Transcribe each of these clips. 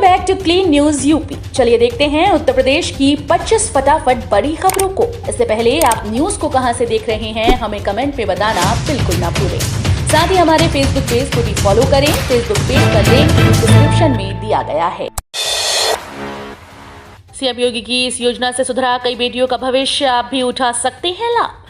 Back to clean news UP. चलिए देखते हैं उत्तर प्रदेश की 25 फटाफट बड़ी खबरों को। इससे पहले आप न्यूज को कहां से देख रहे हैं हमें कमेंट में बताना बिल्कुल ना भूलें। साथ ही हमारे फेसबुक पेज को भी फॉलो करें। फेसबुक पेज का लिंक डिस्क्रिप्शन में दिया गया है। सीएम योगी की इस योजना से सुधरा कई बेटियों का भविष्य, आप भी उठा सकते हैं लाभ।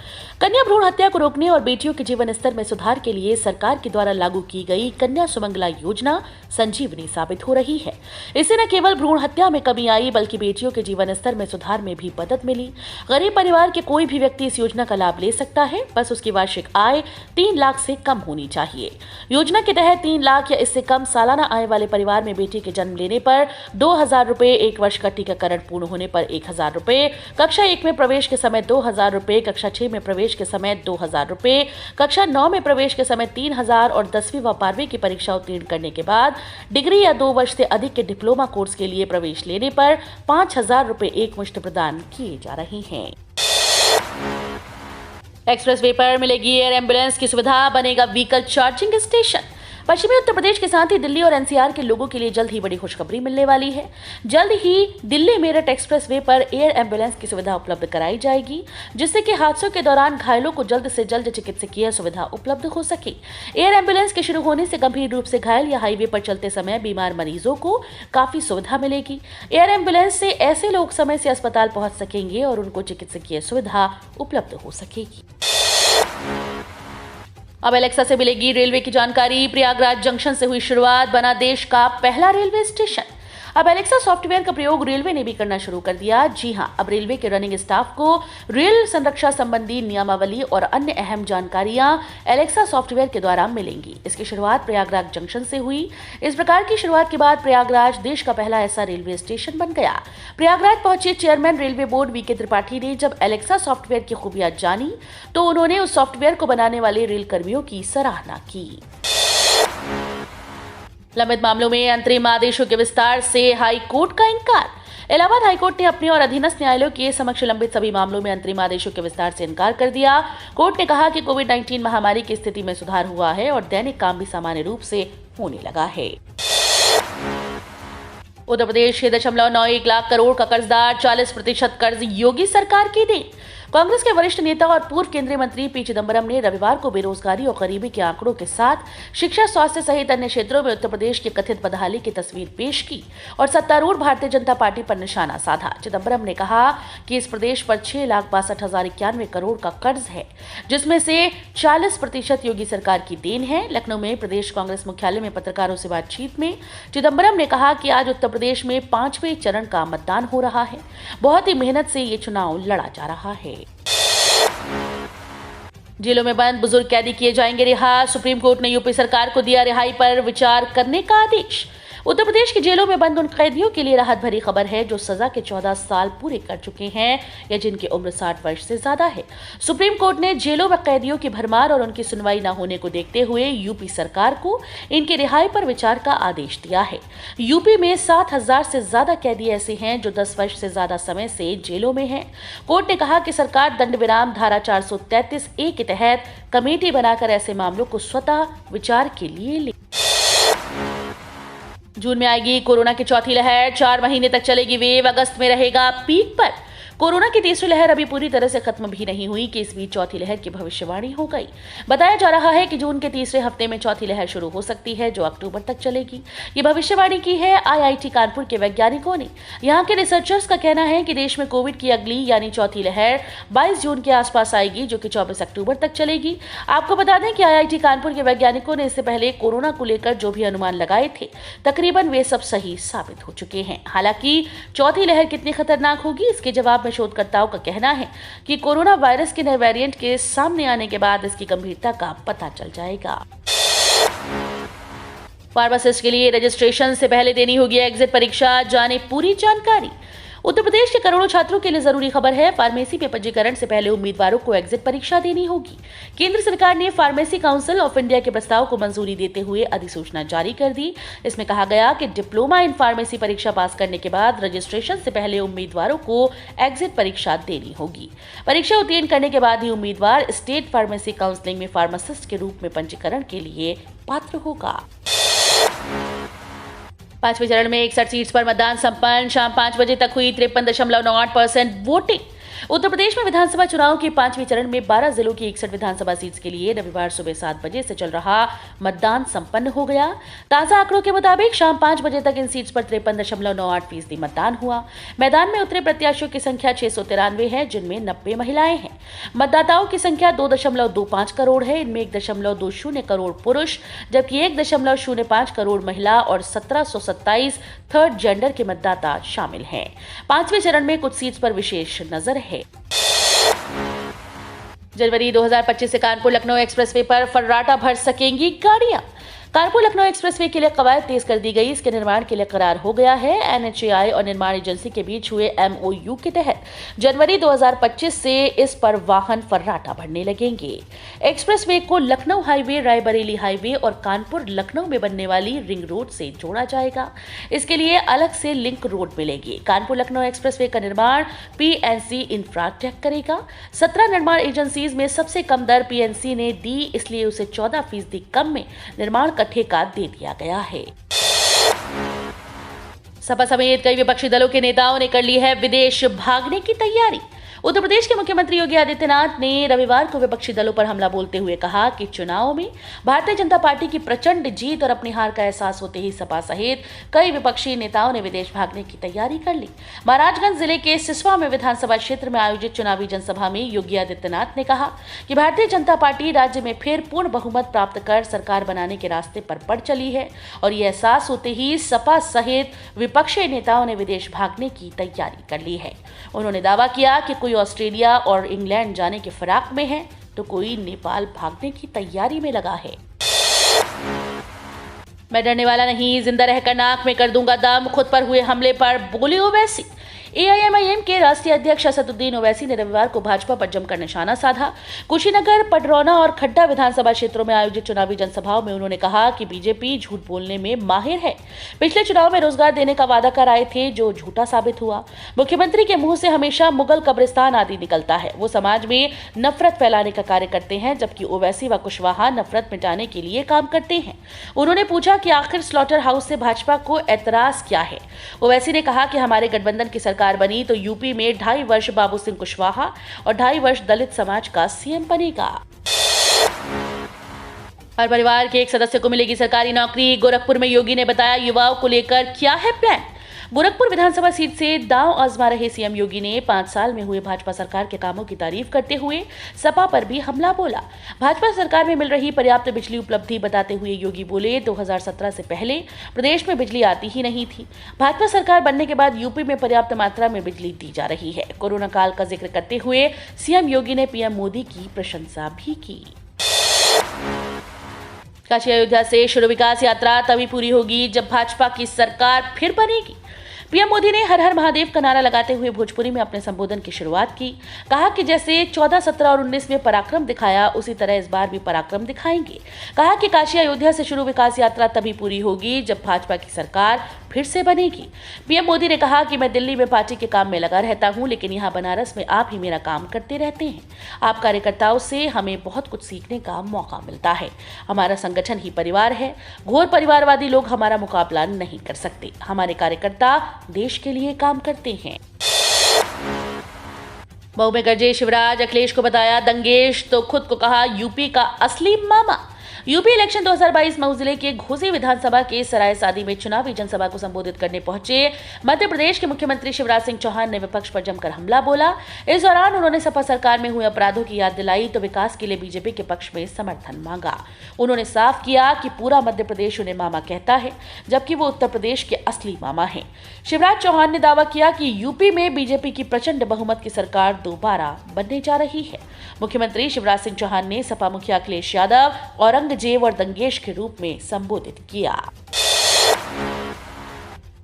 कन्या भ्रूण हत्या को रोकने और बेटियों के जीवन स्तर में सुधार के लिए सरकार के द्वारा लागू की गई कन्या सुमंगला योजना संजीवनी साबित हो रही है। इससे न केवल भ्रूण हत्या में कमी आई बल्कि बेटियों के जीवन स्तर में सुधार में भी मदद मिली। गरीब परिवार के कोई भी व्यक्ति इस योजना का लाभ ले सकता है, बस उसकी वार्षिक आय 3 लाख से कम होनी चाहिए। योजना के तहत 3 लाख या इससे कम सालाना आय वाले परिवार में बेटी के जन्म लेने पर 2,000 रुपए, 1 वर्ष का टीकाकरण पूर्ण होने पर 1,000 रुपए, कक्षा 1 में प्रवेश के समय 2,000 रुपए, कक्षा 6 में प्रवेश के समय 2,000 रुपए, कक्षा 9 में प्रवेश के समय 3,000 और 10वीं व 12वीं की परीक्षा उत्तीर्ण करने के बाद डिग्री या 2 वर्ष से अधिक के डिप्लोमा कोर्स के लिए प्रवेश लेने पर 5,000 रुपए एकमुश्त प्रदान किए जा रहे हैं। एक्सप्रेसवे पर मिलेगी एयर एम्बुलेंस की सुविधा, बनेगा व्हीकल चार्जिंग स्टेशन। पश्चिमी उत्तर प्रदेश के साथ ही दिल्ली और एनसीआर के लोगों के लिए जल्द ही बड़ी खुशखबरी मिलने वाली है। जल्द ही दिल्ली मेरठ एक्सप्रेसवे पर एयर एम्बुलेंस की सुविधा उपलब्ध कराई जाएगी, जिससे कि हादसों के दौरान घायलों को जल्द से जल्द चिकित्सकीय सुविधा उपलब्ध हो सके। एयर एम्बुलेंस के शुरू होने से गंभीर रूप से घायल या हाईवे पर चलते समय बीमार मरीजों को काफी सुविधा मिलेगी। एयर एम्बुलेंस से ऐसे लोग समय से अस्पताल पहुंच सकेंगे और उनको चिकित्सकीय सुविधा उपलब्ध हो सकेगी। अब एलेक्सा से मिलेगी रेलवे की जानकारी। प्रयागराज जंक्शन से हुई शुरुआत, बना देश का पहला रेलवे स्टेशन। अब एलेक्सा सॉफ्टवेयर का प्रयोग रेलवे ने भी करना शुरू कर दिया। जी हां, अब रेलवे के रनिंग स्टाफ को रेल संरक्षा संबंधी नियमावली और अन्य अहम जानकारियां एलेक्सा सॉफ्टवेयर के द्वारा मिलेंगी। इसकी शुरुआत प्रयागराज जंक्शन से हुई। इस प्रकार की शुरुआत के बाद प्रयागराज देश का पहला ऐसा रेलवे स्टेशन बन गया। प्रयागराज पहुंचे chairman railway board VK Tripathi ने जब एलेक्सा सॉफ्टवेयर की खूबियां जानी तो उन्होंने उस सॉफ्टवेयर को बनाने वाले रेल कर्मियों की सराहना की। लंबित मामलों में अंतरिम आदेशों के विस्तार से हाई कोर्ट का इनकार। इलाहाबाद हाईकोर्ट ने अपने और अधीनस्थ न्यायालयों के समक्ष लंबित सभी मामलों में अंतरिम आदेशों के विस्तार से इनकार कर दिया। कोर्ट ने कहा कि कोविड-19 महामारी की स्थिति में सुधार हुआ है और दैनिक काम भी सामान्य रूप से होने लगा है। उत्तर प्रदेश 6.91 लाख करोड़ का कर्जदार, 40% कर्ज योगी सरकार की देन। कांग्रेस के वरिष्ठ नेता और पूर्व केंद्रीय मंत्री पी चिदंबरम ने रविवार को बेरोजगारी और गरीबी के आंकड़ों के साथ शिक्षा, स्वास्थ्य सहित अन्य क्षेत्रों में उत्तर प्रदेश की कथित बदहाली की तस्वीर पेश की और सत्तारूढ़ भारतीय जनता पार्टी पर निशाना साधा। चिदंबरम ने कहा कि इस प्रदेश पर 6,62,091 करोड़ का कर्ज है, जिसमें से 40% योगी सरकार की देन है। लखनऊ में प्रदेश कांग्रेस मुख्यालय में पत्रकारों से बातचीत में चिदंबरम ने कहा कि आज उत्तर प्रदेश में 5वें चरण का मतदान हो रहा है। बहुत ही मेहनत से ये चुनाव लड़ा जा रहा है। जेलों में बंद बुजुर्ग कैदी किए जाएंगे रिहा। सुप्रीम कोर्ट ने यूपी सरकार को दिया रिहाई पर विचार करने का आदेश। उत्तर प्रदेश की जेलों में बंद उन कैदियों के लिए राहत भरी खबर है जो सजा के 14 साल पूरे कर चुके हैं या जिनकी उम्र 60 वर्ष से ज्यादा है। सुप्रीम कोर्ट ने जेलों में कैदियों की भरमार और उनकी सुनवाई न होने को देखते हुए यूपी सरकार को इनकी रिहाई पर विचार का आदेश दिया है। यूपी में 7,000 से ज्यादा कैदी ऐसे हैं जो 10 वर्ष से ज्यादा समय से जेलों में हैं। कोर्ट ने कहा कि सरकार दंड विराम धारा 433A के तहत कमेटी बनाकर ऐसे मामलों को स्वतः विचार के लिए ले। जून में आएगी कोरोना की चौथी लहर, 4 महीने तक चलेगी वेव, अगस्त में रहेगा पीक पर। कोरोना की तीसरी लहर अभी पूरी तरह से खत्म भी नहीं हुई कि इस बीच चौथी लहर की भविष्यवाणी हो गई। बताया जा रहा है कि जून के तीसरे हफ्ते में चौथी लहर शुरू हो सकती है जो अक्टूबर तक चलेगी। ये भविष्यवाणी की है आईआईटी कानपुर के वैज्ञानिकों ने। यहाँ के रिसर्चर्स का कहना है कि देश में कोविड की अगली यानी चौथी लहर 22 जून के आसपास आएगी जो कि 24 अक्टूबर तक चलेगी। आपको बता दें कि आईआईटी कानपुर के वैज्ञानिकों ने इससे पहले कोरोना को लेकर जो भी अनुमान लगाए थे तकरीबन वे सब सही साबित हो चुके हैं। हालांकि चौथी लहर कितनी खतरनाक होगी इसके जवाब में शोधकर्ताओं का कहना है कि कोरोना वायरस के नए वेरिएंट के सामने आने के बाद इसकी गंभीरता का पता चल जाएगा। फार्मासिस्ट के लिए रजिस्ट्रेशन से पहले देनी होगी एग्जिट परीक्षा, जाने पूरी जानकारी। उत्तर प्रदेश के करोड़ों छात्रों के लिए जरूरी खबर है। फार्मेसी में पंजीकरण से पहले उम्मीदवारों को एग्जिट परीक्षा देनी होगी। केंद्र सरकार ने फार्मेसी काउंसिल ऑफ इंडिया के प्रस्ताव को मंजूरी देते हुए अधिसूचना जारी कर दी। इसमें कहा गया कि डिप्लोमा इन फार्मेसी परीक्षा पास करने के बाद रजिस्ट्रेशन से पहले उम्मीदवारों को एग्जिट परीक्षा देनी होगी। परीक्षा उत्तीर्ण करने के बाद ही उम्मीदवार स्टेट फार्मेसी काउंसिलिंग में फार्मासिस्ट के रूप में पंजीकरण के लिए पात्र होगा। पांचवें चरण में 61 सीट्स पर मतदान संपन्न। शाम 5 बजे तक हुई 53.98% वोटिंग। उत्तर प्रदेश में विधानसभा चुनाव के 5वें चरण में 12 जिलों की 61 विधानसभा सीट्स के लिए रविवार सुबह 7 बजे से चल रहा मतदान संपन्न हो गया। ताजा आंकड़ों के मुताबिक शाम 5 बजे तक इन सीट्स पर 53.98% मतदान हुआ। मैदान में उतरे प्रत्याशियों की संख्या 693 है, जिनमें 90 महिलाएं हैं। मतदाताओं की संख्या 2.25 करोड़ है। इनमें 1.20 करोड़ पुरुष, जबकि 1.05 करोड़ महिला और 1727 थर्ड जेंडर के मतदाता शामिल हैं। 5वें चरण में कुछ सीट्स पर विशेष नजर है। जनवरी 2025 से कानपुर लखनऊ एक्सप्रेसवे पर फर्राटा भर सकेंगी गाड़ियां। कानपुर लखनऊ एक्सप्रेसवे के लिए कवायद तेज कर दी गई। इसके निर्माण के लिए करार हो गया है। NHAI और निर्माण एजेंसी के बीच हुए MOU के तहत जनवरी 2025 से इस पर वाहन फर्राटा भरने लगेंगे। एक्सप्रेसवे को लखनऊ हाईवे, रायबरेली हाईवे और कानपुर लखनऊ में बनने वाली रिंग रोड से जोड़ा जाएगा। इसके लिए अलग से लिंक रोड मिलेगी। कानपुर लखनऊ एक्सप्रेसवे का निर्माण PNC इंफ्राटेक करेगा। 17 निर्माण एजेंसीज में सबसे कम दर PNC ने दी, इसलिए उसे 14% कम में निर्माण ठेका दे दिया गया है। सपा समेत कई विपक्षी दलों के नेताओं ने कर ली है विदेश भागने की तैयारी। उत्तर प्रदेश के मुख्यमंत्री योगी आदित्यनाथ ने रविवार को विपक्षी दलों पर हमला बोलते हुए कहा कि चुनाव में भारतीय जनता पार्टी की प्रचंड जीत और अपनी हार का एहसास होते ही सपा सहित कई विपक्षी नेताओं ने विदेश भागने की तैयारी कर ली। महाराजगंज जिले के सिसवा में विधानसभा क्षेत्र में आयोजित चुनावी जनसभा में योगी आदित्यनाथ ने कहा कि भारतीय जनता पार्टी राज्य में फिर पूर्ण बहुमत प्राप्त कर सरकार बनाने के रास्ते पर बढ़ चली है और ये एहसास होते ही सपा सहित विपक्षी नेताओं ने विदेश भागने की तैयारी कर ली है। उन्होंने दावा किया कि कोई ऑस्ट्रेलिया और इंग्लैंड जाने के फिराक में है तो कोई नेपाल भागने की तैयारी में लगा है। मैं डरने वाला नहीं, जिंदा रहकर नाक में कर दूंगा दम। खुद पर हुए हमले पर बोली ओवैसी। AIMIM के राष्ट्रीय अध्यक्ष असदुद्दीन ओवैसी ने रविवार को भाजपा पर जमकर निशाना साधा। कुशीनगर, पडरौना और खड्डा विधानसभा क्षेत्रों में आयोजित चुनावी जनसभाओं में उन्होंने कहा कि बीजेपी झूठ बोलने में माहिर है। पिछले चुनाव में रोजगार देने का वादा कर आए थे, जो झूठा साबित हुआ। मुख्यमंत्री के मुंह से हमेशा मुगल कब्रिस्तान आदि निकलता है। वो समाज में नफरत फैलाने का कार्य करते हैं, जबकि ओवैसी व कुशवाहा नफरत मिटाने के लिए काम करते हैं। उन्होंने पूछा कि आखिर स्लॉटर हाउस से भाजपा को एतराज क्या है। ओवैसी ने कहा कि हमारे गठबंधन की सरकार बनी तो यूपी में 2.5 वर्ष बाबू सिंह कुशवाहा और 2.5 वर्ष दलित समाज का CM बनेगा। हर परिवार के एक सदस्य को मिलेगी सरकारी नौकरी। गोरखपुर में योगी ने बताया युवाओं को लेकर क्या है प्लान। गोरखपुर विधानसभा सीट से दांव आजमा रहे CM योगी ने 5 साल में हुए भाजपा सरकार के कामों की तारीफ करते हुए सपा पर भी हमला बोला। भाजपा सरकार में मिल रही पर्याप्त बिजली उपलब्धि बताते हुए योगी बोले 2017 से पहले प्रदेश में बिजली आती ही नहीं थी। भाजपा सरकार बनने के बाद यूपी में पर्याप्त मात्रा में बिजली दी जा रही है। कोरोना काल का जिक्र करते हुए CM योगी ने PM मोदी की प्रशंसा भी की। काशी अयोध्या से शुरू विकास यात्रा तभी पूरी होगी जब भाजपा की सरकार फिर बनेगी। PM मोदी ने हर हर महादेव का नारा लगाते हुए भोजपुरी में अपने संबोधन की शुरुआत की। कहा कि जैसे 14, 17 और 19 में पराक्रम दिखाया, उसी तरह इस बार भी पराक्रम दिखाएंगे। कहा कि काशी अयोध्या से शुरू विकास यात्रा तभी पूरी होगी जब भाजपा की सरकार फिर से बनेगी। PM मोदी ने कहा कि मैं दिल्ली में पार्टी के काम में लगा रहता हूं, लेकिन यहाँ बनारस में आप ही मेरा काम करते रहते हैं। आप कार्यकर्ताओं से हमें बहुत कुछ सीखने का मौका मिलता है। हमारा संगठन ही परिवार है। घोर परिवारवादी लोग हमारा मुकाबला नहीं कर सकते। हमारे कार्यकर्ता देश के लिए काम करते हैं। मऊ में गरजे शिवराज। अखिलेश को बताया दंगेश तो खुद को कहा यूपी का असली मामा। यूपी इलेक्शन 2022 मऊ जिले के घोसी विधानसभा के सराय सादी में चुनावी जनसभा को संबोधित करने पहुंचे मध्य प्रदेश के मुख्यमंत्री शिवराज सिंह चौहान ने विपक्ष पर जमकर हमला बोला। इस दौरान उन्होंने सपा सरकार में हुए अपराधों की याद दिलाई तो विकास के लिए बीजेपी के पक्ष में समर्थन मांगा। उन्होंने साफ किया कि पूरा मध्य प्रदेश उन्हें मामा कहता है, जबकि वो उत्तर प्रदेश के असली मामा है। शिवराज चौहान ने दावा किया कि यूपी में बीजेपी की प्रचंड बहुमत की सरकार दोबारा बनने जा रही है। मुख्यमंत्री शिवराज सिंह चौहान ने सपा मुखिया अखिलेश यादव औरंगजेब और दंगेश के रूप में संबोधित किया।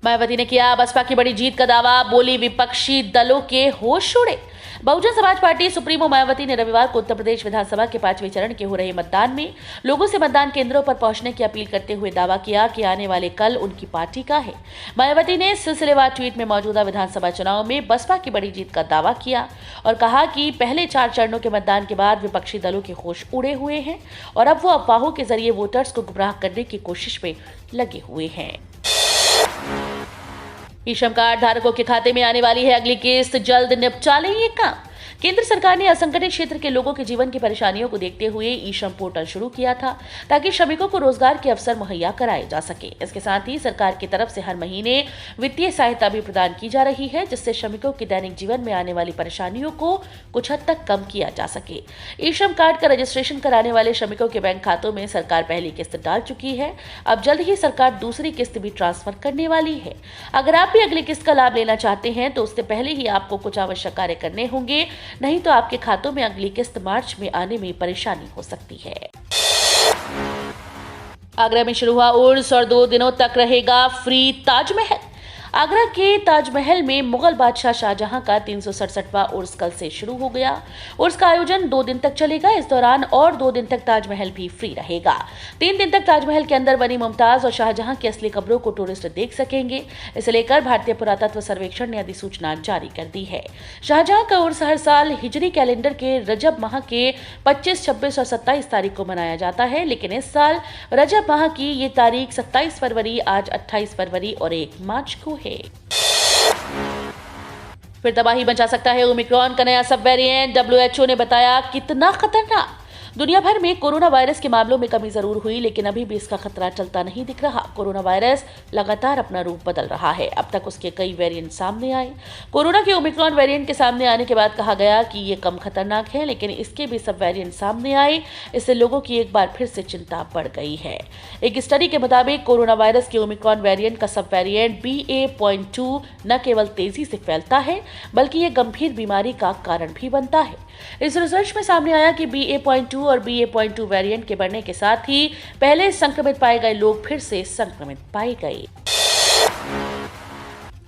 मायावती ने किया बसपा की बड़ी जीत का दावा। बोली विपक्षी दलों के होश उड़े। बहुजन समाज पार्टी सुप्रीमो मायावती ने रविवार को उत्तर प्रदेश विधानसभा के 5वें चरण के हो रहे मतदान में लोगों से मतदान केंद्रों पर पहुंचने की अपील करते हुए दावा किया कि आने वाले कल उनकी पार्टी का है। मायावती ने सिलसिलेवार ट्वीट में मौजूदा विधानसभा चुनाव में बसपा की बड़ी जीत का दावा किया और कहा कि पहले 4 चरणों के मतदान के बाद विपक्षी दलों के होश उड़े हुए हैं और अब वो अफवाहों के जरिए वोटर्स को गुमराह करने की कोशिश में लगे हुए हैं। ई श्रम कार्ड धारकों के खाते में आने वाली है अगली किस्त, जल्द निपटा लें ये काम। केंद्र सरकार ने असंगठित क्षेत्र के लोगों के जीवन की परेशानियों को देखते हुए ई श्रम पोर्टल शुरू किया था ताकि श्रमिकों को रोजगार के अवसर मुहैया कराए जा सके। इसके साथ ही सरकार की तरफ से हर महीने वित्तीय सहायता भी प्रदान की जा रही है, जिससे श्रमिकों के दैनिक जीवन में आने वाली परेशानियों को कुछ हद तक कम किया जा सके। ई श्रम कार्ड का रजिस्ट्रेशन कराने वाले श्रमिकों के बैंक खातों में सरकार पहली किस्त डाल चुकी है। अब जल्द ही सरकार दूसरी किस्त भी ट्रांसफर करने वाली है। अगर आप भी अगली किस्त का लाभ लेना चाहते हैं तो उससे पहले ही आपको कुछ आवश्यक कार्य करने होंगे, नहीं तो आपके खातों में अगली किस्त मार्च में आने में परेशानी हो सकती है। आगरा में शुरू हुआ उर्स और 2 दिनों तक रहेगा फ्री ताजमहल। आगरा के ताजमहल में मुगल बादशाह शाहजहां का 367वां उर्स कल से शुरू हो गया। उर्स का आयोजन 2 दिन तक चलेगा। इस दौरान और 2 दिन तक ताजमहल भी फ्री रहेगा। 3 दिन तक ताजमहल के अंदर बनी मुमताज और शाहजहां की असली कब्रों को टूरिस्ट देख सकेंगे। इसे लेकर भारतीय पुरातत्व सर्वेक्षण ने अधिसूचना जारी कर दी है। शाहजहां का उर्स हर साल हिजरी कैलेंडर के रजब माह के 25, 26 और 27 तारीख को मनाया जाता है, लेकिन इस साल रजब माह की ये तारीख 27 फरवरी, आज 28 फरवरी और 1 मार्च को है। फिर तबाही मचा सकता है ओमिक्रॉन का नया सब वेरिएंट। WHO ने बताया कितना खतरनाक। दुनिया भर में कोरोना वायरस के मामलों में कमी जरूर हुई, लेकिन अभी भी इसका खतरा चलता नहीं दिख रहा। कोरोना वायरस लगातार अपना रूप बदल रहा है। अब तक उसके कई वेरिएंट सामने आए। कोरोना के ओमिक्रॉन वेरिएंट के सामने आने के बाद कहा गया कि ये कम खतरनाक है, लेकिन इसके भी सब वेरिएंट सामने आए। इससे लोगों की एक बार फिर से चिंता बढ़ गई है। एक स्टडी के मुताबिक कोरोना वायरस के ओमिक्रॉन वेरिएंट का सब वेरिएंट BA.2 न केवल तेजी से फैलता है, बल्कि ये गंभीर बीमारी का कारण भी बनता है। इस रिसर्च में सामने आया कि BA.2 और BA.2 वेरिएंट के बढ़ने के साथ ही पहले संक्रमित पाए गए लोग फिर से संक्रमित पाए गए।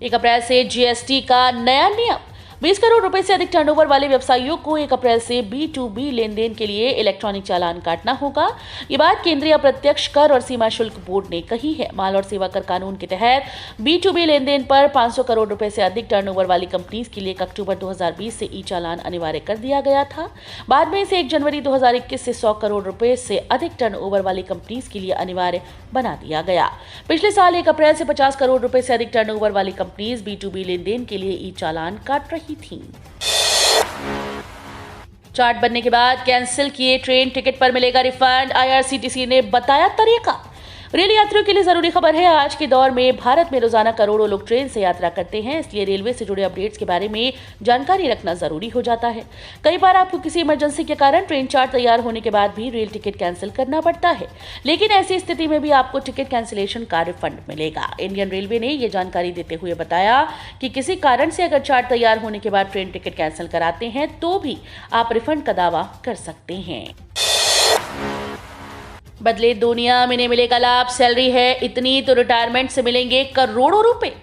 1 अप्रैल से GST का नया नियम। 20 करोड़ रुपए से अधिक टर्नओवर वाले व्यवसायियों को 1 अप्रैल से B2B लेनदेन के लिए इलेक्ट्रॉनिक चालान काटना होगा। ये बात केंद्रीय अप्रत्यक्ष कर और सीमा शुल्क बोर्ड ने कही है। माल और सेवा कर कानून के तहत B2B लेनदेन पर 500 करोड़ रुपए से अधिक टर्नओवर वाली कंपनीज के लिए अक्टूबर 2020 से ई चालान अनिवार्य कर दिया गया था। बाद में इसे 1 जनवरी 2021 से 100 करोड़ रुपए से अधिक टर्नओवर वाली कंपनीज के लिए अनिवार्य बना दिया गया। पिछले साल 1 अप्रैल से 50 करोड़ रुपए से अधिक टर्नओवर वाली कंपनीज B2B लेनदेन के लिए ई चालान काट रही थी। चार्ट बनने के बाद कैंसिल किए ट्रेन टिकट पर मिलेगा रिफंड। IRCTC ने बताया तरीका। रेल यात्रियों के लिए जरूरी खबर है। आज के दौर में भारत में रोजाना करोड़ों लोग ट्रेन से यात्रा करते हैं, इसलिए रेलवे से जुड़े अपडेट्स के बारे में जानकारी रखना जरूरी हो जाता है। कई बार आपको किसी इमरजेंसी के कारण ट्रेन चार्ट तैयार होने के बाद भी रेल टिकट कैंसिल करना पड़ता है, लेकिन ऐसी स्थिति में भी आपको टिकट कैंसिलेशन का रिफंड मिलेगा। इंडियन रेलवे ने यह जानकारी देते हुए बताया कि किसी कारण से अगर चार्ट तैयार होने के बाद ट्रेन टिकट कैंसिल कराते हैं तो भी आप रिफंड का दावा कर सकते हैं। बदले दुनिया में मिलेगा लाभ। सैलरी है इतनी तो रिटायरमेंट से मिलेंगे करोड़ों रुपए।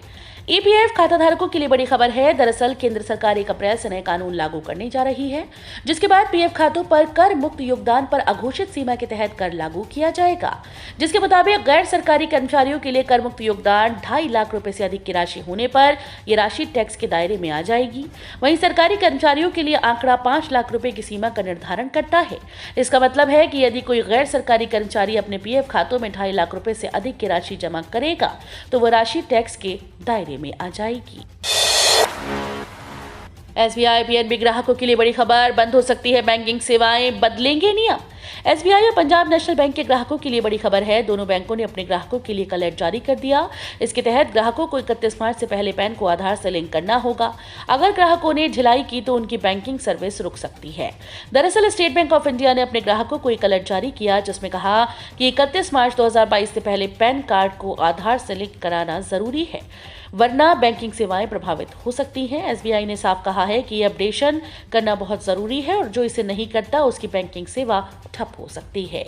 EPF खाता धारकों के लिए बड़ी खबर है। दरअसल केंद्र सरकार 1 अप्रैल से नए कानून लागू करने जा रही है, जिसके बाद PF खातों पर कर मुक्त योगदान पर अघोषित सीमा के तहत कर लागू किया जाएगा। जिसके मुताबिक गैर सरकारी कर्मचारियों के लिए कर मुक्त योगदान 2.5 लाख रुपए से अधिक की राशि होने पर यह राशि टैक्स के दायरे में आ जाएगी। वहीं सरकारी कर्मचारियों के लिए आंकड़ा 5 लाख रुपए की सीमा का निर्धारण करता है। इसका मतलब है कि यदि कोई गैर सरकारी कर्मचारी अपने PF खातों में 2.5 लाख रुपए से अधिक की राशि जमा करेगा तो वह राशि टैक्स के दायरे में आ जाएगी। SBI PNB ग्राहकों के लिए बड़ी खबर। बंद हो सकती है बैंकिंग सेवाएं, बदलेंगे नियम। SBI और पंजाब नेशनल बैंक के ग्राहकों के लिए बड़ी खबर है। दोनों बैंकों ने अपने ग्राहकों के लिए अलर्ट जारी कर दिया। इसके तहत ग्राहकों को 31 मार्च से पहले पैन को आधार से लिंक करना होगा। अगर ग्राहकों ने ढिलाई की तो उनकी बैंकिंग सर्विस रुक सकती है। दरअसल स्टेट बैंक ऑफ इंडिया ने अपने ग्राहकों को एक अलर्ट जारी किया, जिसमें कहा कि 31 मार्च 2022 से पहले पैन कार्ड को आधार से लिंक कराना जरूरी है, वरना बैंकिंग सेवाएं प्रभावित हो सकती हैं। SBI ने साफ कहा है कि ये अपडेशन करना बहुत जरूरी है और जो इसे नहीं करता उसकी बैंकिंग सेवा ठप हो सकती है।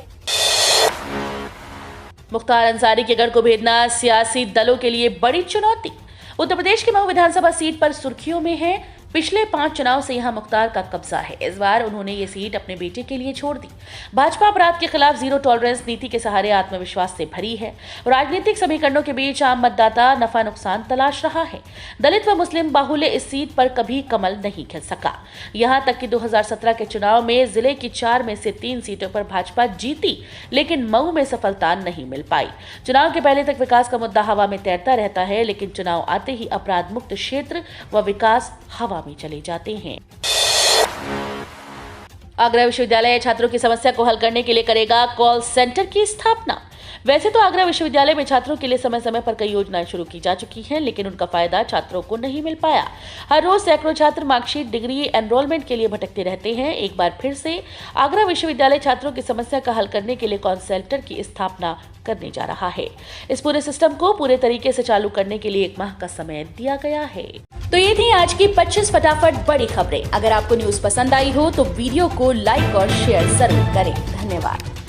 मुख्तार अंसारी के गढ़ को भेजना सियासी दलों के लिए बड़ी चुनौती। उत्तर प्रदेश की मऊ विधानसभा सीट पर सुर्खियों में है पिछले 5 चुनाव से यहां मुख्तार का कब्जा है। इस बार उन्होंने ये सीट अपने बेटे के लिए छोड़ दी। भाजपा अपराध के खिलाफ जीरो टॉलरेंस नीति के सहारे आत्मविश्वास से भरी है। राजनीतिक समीकरणों के बीच आम मतदाता नफा नुकसान तलाश रहा है। दलित व मुस्लिम बाहुल्य इस सीट पर कभी कमल नहीं खिल सका। यहां तक कि 2017 के चुनाव में जिले की 4 में से 3 सीटों पर भाजपा जीती, लेकिन मऊ में सफलता नहीं मिल पाई। चुनाव के पहले तक विकास का मुद्दा हवा में तैरता रहता है, लेकिन चुनाव आते ही अपराध मुक्त क्षेत्र व विकास हवा में चले जाते हैं। आगरा विश्वविद्यालय छात्रों की समस्या को हल करने के लिए करेगा कॉल सेंटर की स्थापना। वैसे तो आगरा विश्वविद्यालय में छात्रों के लिए समय समय पर कई योजनाएं शुरू की जा चुकी हैं, लेकिन उनका फायदा छात्रों को नहीं मिल पाया। हर रोज सैकड़ों छात्र मार्कशीट, डिग्री, एनरोलमेंट के लिए भटकते रहते हैं। एक बार फिर से आगरा विश्वविद्यालय छात्रों की समस्या का हल करने के लिए कॉल सेंटर की स्थापना करने जा रहा है। इस पूरे सिस्टम को पूरे तरीके से चालू करने के लिए 1 माह का समय दिया गया है। तो ये थी आज की 25 फटाफट बड़ी खबरें। अगर आपको न्यूज पसंद आई हो तो वीडियो को लाइक और शेयर जरूर करें। धन्यवाद।